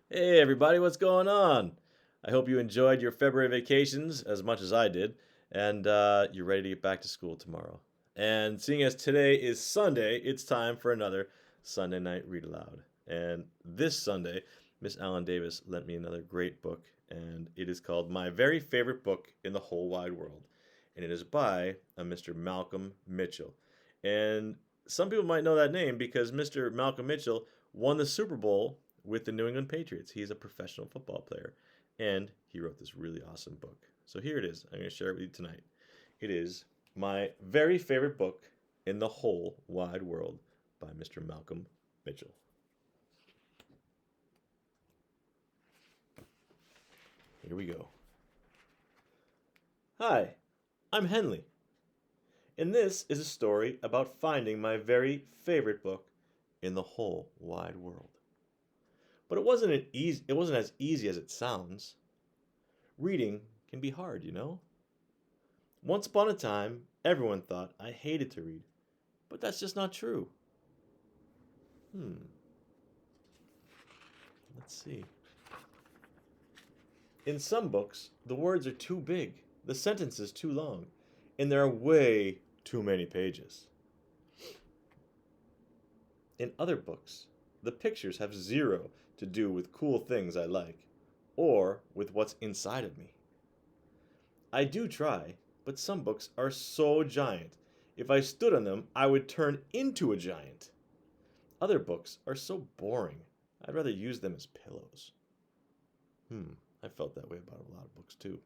Hey everybody, what's going on? I hope you enjoyed your February vacations as much as I did, and you're ready to get back to school tomorrow. And seeing as today is Sunday, it's time for another Sunday night read aloud. And this Sunday, Miss Allen Davis lent me another great book, and it is called My Very Favorite Book in the Whole Wide World. And it is by a Mr. Malcolm Mitchell. And some people might know that name because Mr. Malcolm Mitchell won the Super Bowl with the New England Patriots. He's a professional football player, and he wrote this really awesome book. So here it is. I'm going to share it with you tonight. It is my very favorite book in the whole wide world by Mr. Malcolm Mitchell. Here we go. Hi, I'm Henley, and this is a story about finding my very favorite book in the whole wide world. But it wasn't as easy as it sounds. Reading can be hard, you know? Once upon a time, everyone thought I hated to read, but that's just not true. Hmm, let's see. In some books, the words are too big, the sentences too long, and there are way too many pages. In other books, the pictures have zero to do with cool things I like, or with what's inside of me. I do try, but some books are so giant. If I stood on them, I would turn into a giant. Other books are so boring. I'd rather use them as pillows. I felt that way about a lot of books too.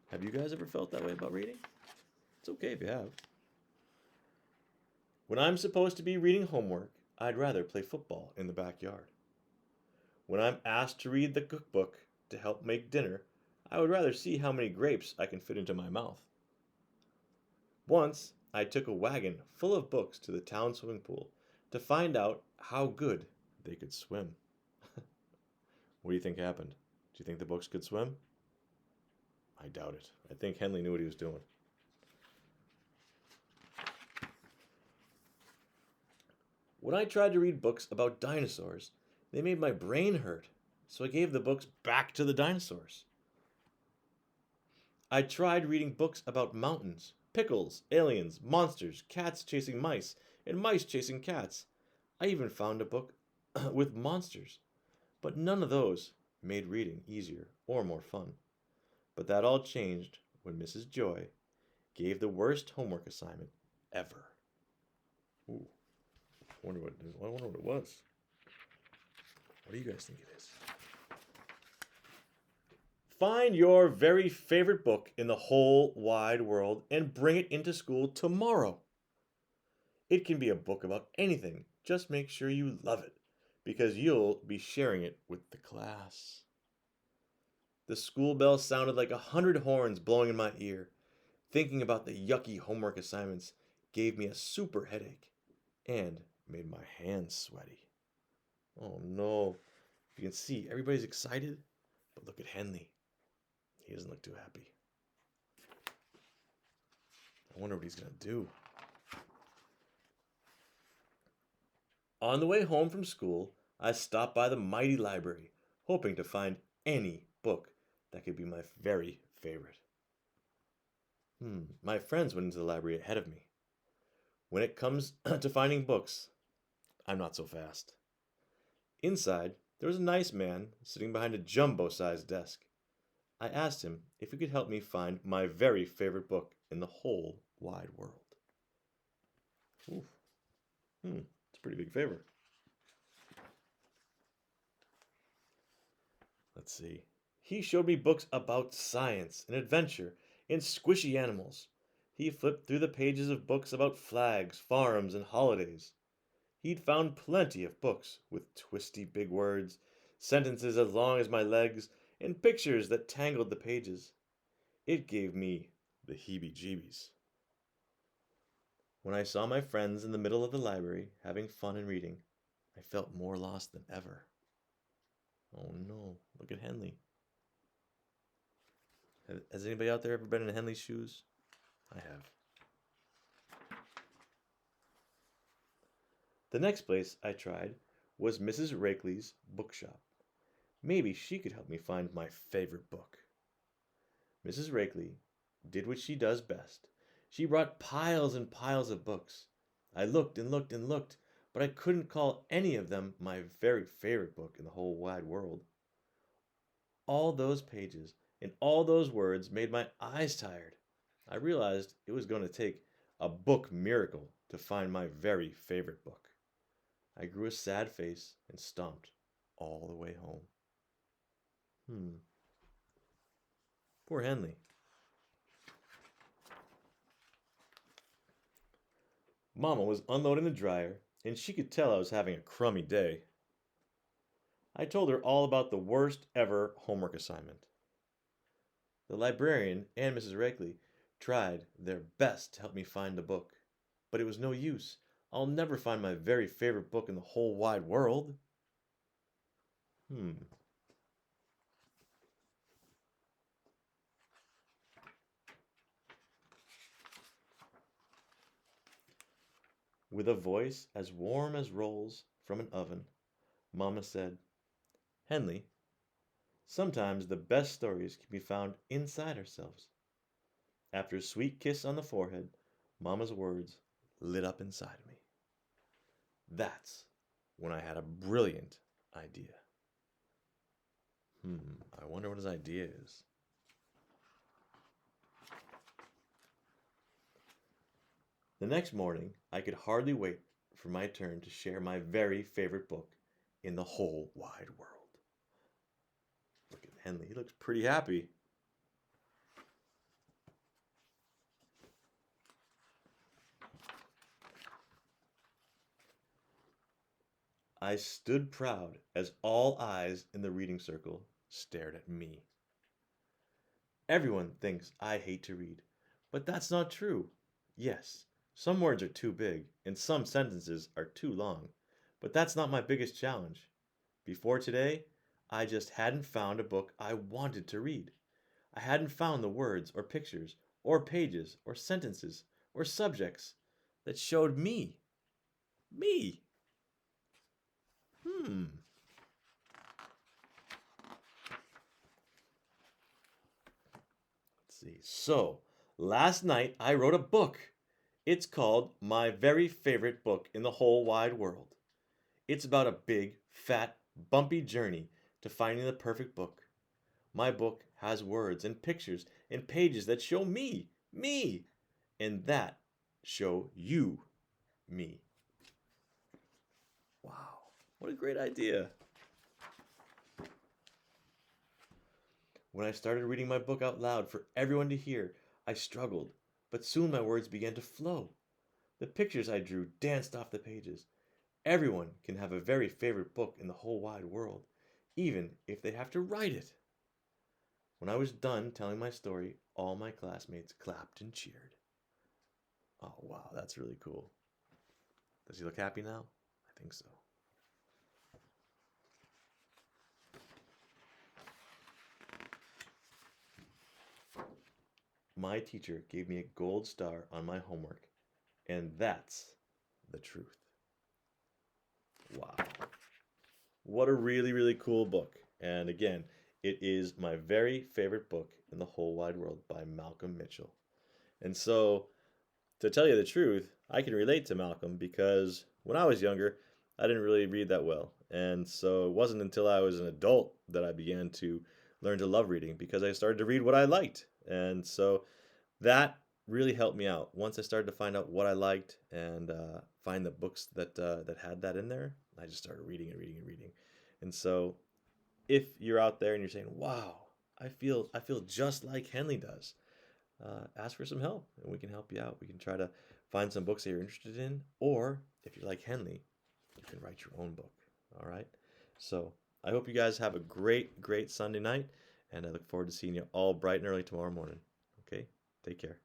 Have you guys ever felt that way about reading? It's okay if you have. When I'm supposed to be reading homework, I'd rather play football in the backyard. When I'm asked to read the cookbook to help make dinner, I would rather see how many grapes I can fit into my mouth. Once, I took a wagon full of books to the town swimming pool to find out how good they could swim. What do you think happened? Do you think the books could swim? I doubt it. I think Henley knew what he was doing. When I tried to read books about dinosaurs, they made my brain hurt, so I gave the books back to the dinosaurs. I tried reading books about mountains, pickles, aliens, monsters, cats chasing mice, and mice chasing cats. I even found a book with monsters, but none of those made reading easier or more fun. But that all changed when Mrs. Joy gave the worst homework assignment ever. Ooh, I wonder what it was. What do you guys think it is? Find your very favorite book in the whole wide world and bring it into school tomorrow. It can be a book about anything. Just make sure you love it, because you'll be sharing it with the class. The school bell sounded like 100 horns blowing in my ear. Thinking about the yucky homework assignments gave me a super headache and made my hands sweaty. Oh no. You can see everybody's excited, but look at Henley. He doesn't look too happy. I wonder what he's going to do. On the way home from school, I stopped by the mighty library, hoping to find any book that could be my very favorite. My friends went into the library ahead of me. When it comes to finding books, I'm not so fast. Inside, there was a nice man sitting behind a jumbo-sized desk. I asked him if he could help me find my very favorite book in the whole wide world. Ooh, it's a pretty big favor. Let's see. He showed me books about science and adventure and squishy animals. He flipped through the pages of books about flags, farms, and holidays. He'd found plenty of books with twisty big words, sentences as long as my legs, and pictures that tangled the pages. It gave me the heebie jeebies. When I saw my friends in the middle of the library having fun and reading, I felt more lost than ever. Oh no, look at Henley. Has anybody out there ever been in Henley's shoes? I have. The next place I tried was Mrs. Rakeley's bookshop. Maybe she could help me find my favorite book. Mrs. Rakeley did what she does best. She brought piles and piles of books. I looked and looked and looked, but I couldn't call any of them my very favorite book in the whole wide world. All those pages and all those words made my eyes tired. I realized it was going to take a book miracle to find my very favorite book. I grew a sad face and stomped all the way home. Poor Henley. Mama was unloading the dryer, and she could tell I was having a crummy day. I told her all about the worst ever homework assignment. The librarian and Mrs. Rakeley tried their best to help me find the book, but it was no use. I'll never find my very favorite book in the whole wide world. With a voice as warm as rolls from an oven, Mama said, Henley, sometimes the best stories can be found inside ourselves. After a sweet kiss on the forehead, Mama's words lit up inside of me. That's when I had a brilliant idea. I wonder what his idea is. The next morning, I could hardly wait for my turn to share my very favorite book in the whole wide world. Look at Henley, he looks pretty happy. I stood proud as all eyes in the reading circle stared at me. Everyone thinks I hate to read, but that's not true. Yes, some words are too big and some sentences are too long, but that's not my biggest challenge. Before today, I just hadn't found a book I wanted to read. I hadn't found the words or pictures or pages or sentences or subjects that showed me. Me. Let's see. So, last night I wrote a book. It's called My Very Favorite Book in the Whole Wide World. It's about a big, fat, bumpy journey to finding the perfect book. My book has words and pictures and pages that show me, and that show you, me. Wow, what a great idea. When I started reading my book out loud for everyone to hear, I struggled, but soon my words began to flow. The pictures I drew danced off the pages. Everyone can have a very favorite book in the whole wide world, even if they have to write it. When I was done telling my story, all my classmates clapped and cheered. Oh, wow, that's really cool. Does he look happy now? I think so. My teacher gave me a gold star on my homework, and that's the truth. Wow. What a really, really cool book. And again, it is my very favorite book in the whole wide world by Malcolm Mitchell. And so, to tell you the truth, I can relate to Malcolm because when I was younger, I didn't really read that well. And so it wasn't until I was an adult that I began to learn to love reading because I started to read what I liked. And so that really helped me out. Once I started to find out what I liked and find the books that had that in there, I just started reading and reading and reading. And so if you're out there and you're saying, wow, I feel just like Henley does, ask for some help and we can help you out. We can try to find some books that you're interested in, or if you're like Henley, you can write your own book. All right. So I hope you guys have a great Sunday night, and I look forward to seeing you all bright and early tomorrow morning. Okay. Take care.